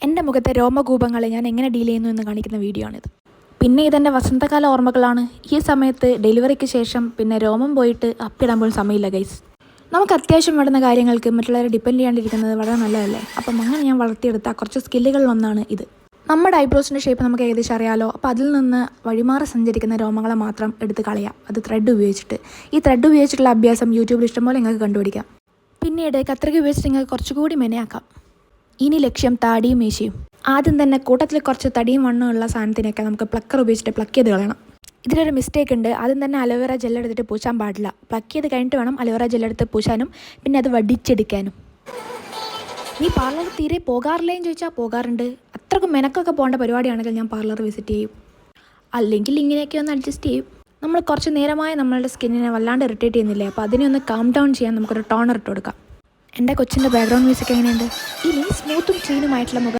എൻ്റെ മുഖത്തെ രോമകൂപങ്ങളെ ഞാൻ എങ്ങനെ ഡീൽ ചെയ്യുന്നു എന്ന് കാണിക്കുന്ന വീഡിയോ ആണിത്. പിന്നെ ഇതെൻ്റെ വസന്തകാല ഓർമ്മകളാണ്. ഈ സമയത്ത് ഡെലിവറിക്ക് ശേഷം പിന്നെ രോമം പോയിട്ട് അപ്പിടാൻ പോലും സമയമില്ല ഗൈസ്. നമുക്ക് അത്യാവശ്യം വേണ്ടുന്ന കാര്യങ്ങൾക്ക് മറ്റുള്ളവരെ ഡിപ്പെൻഡ് ചെയ്യാണ്ടിരിക്കുന്നത് വളരെ നല്ലതല്ലേ. അപ്പം അങ്ങനെ ഞാൻ വളർത്തിയെടുത്ത കുറച്ച് സ്കില്ലുകളിലൊന്നാണ് ഇത്. നമ്മുടെ ഐബ്രോസിൻ്റെ ഷേപ്പ് നമുക്ക് ഏകദേശം അറിയാമല്ലോ. അപ്പോൾ അതിൽ നിന്ന് വഴിമാറി സഞ്ചരിക്കുന്ന രോമങ്ങളെ മാത്രം എടുത്ത് കളയാം, അത് ത്രെഡ് ഉപയോഗിച്ചിട്ട്. ഈ ത്രെഡ് ഉപയോഗിച്ചിട്ടുള്ള അഭ്യാസം യൂട്യൂബിൽ ഇഷ്ടംപോലെ നിങ്ങൾക്ക് കണ്ടുപിടിക്കാം. പിന്നീട് കത്രിക ഉപയോഗിച്ചിട്ട് നിങ്ങൾക്ക് കുറച്ചുകൂടി മെനയാക്കാം. ഇനി ലക്ഷ്യം താടിയും മീശയും. ആദ്യം തന്നെ കൂട്ടത്തിൽ കുറച്ച് തടിയും വണ്ണമുള്ള സാധനത്തിനൊക്കെ നമുക്ക് പ്ലക്കർ ഉപയോഗിച്ചിട്ട് പ്ലക്ക് ചെയ്ത് കളയണം. ഇതിലൊരു മിസ്റ്റേക്ക് ഉണ്ട്. ആദ്യം തന്നെ അലോവേറ ജെല്ലെടുത്തിട്ട് പൂശാൻ പാടില്ല. പ്ലക്ക് ചെയ്ത് കഴിഞ്ഞിട്ട് വേണം അലോവേറ ജെല്ലെടുത്ത് പൂശാനും പിന്നെ അത് വടിച്ചെടുക്കാനും. നീ പാർലർ തീരെ പോകാറില്ലേന്ന് ചോദിച്ചാൽ പോകാറുണ്ട്. അത്രക്കും മെനക്കൊക്കെ പോകേണ്ട പരിപാടിയാണെങ്കിൽ ഞാൻ പാർലർ വിസിറ്റ് ചെയ്യും, അല്ലെങ്കിൽ ഇങ്ങനെയൊക്കെ ഒന്ന് അഡ്ജസ്റ്റ് ചെയ്യും. നമ്മൾ കുറച്ച് നേരമായി നമ്മളുടെ സ്കിന്നിനെ വല്ലാണ്ട് ഇറിറ്റേറ്റ് ചെയ്യുന്നില്ലേ, അപ്പോൾ അതിനെ ഒന്ന് കാം ഡൗൺ ചെയ്യാൻ നമുക്കൊരു ടോണർ ഇട്ട് കൊടുക്കാം. എൻ്റെ കൊച്ചിൻ്റെ ബാക്ക്ഗ്രൗണ്ട് മ്യൂസിക് എങ്ങനെയുണ്ട്? ഇനി സ്മൂത്തും ക്ലീനുമായിട്ടുള്ള മുഖം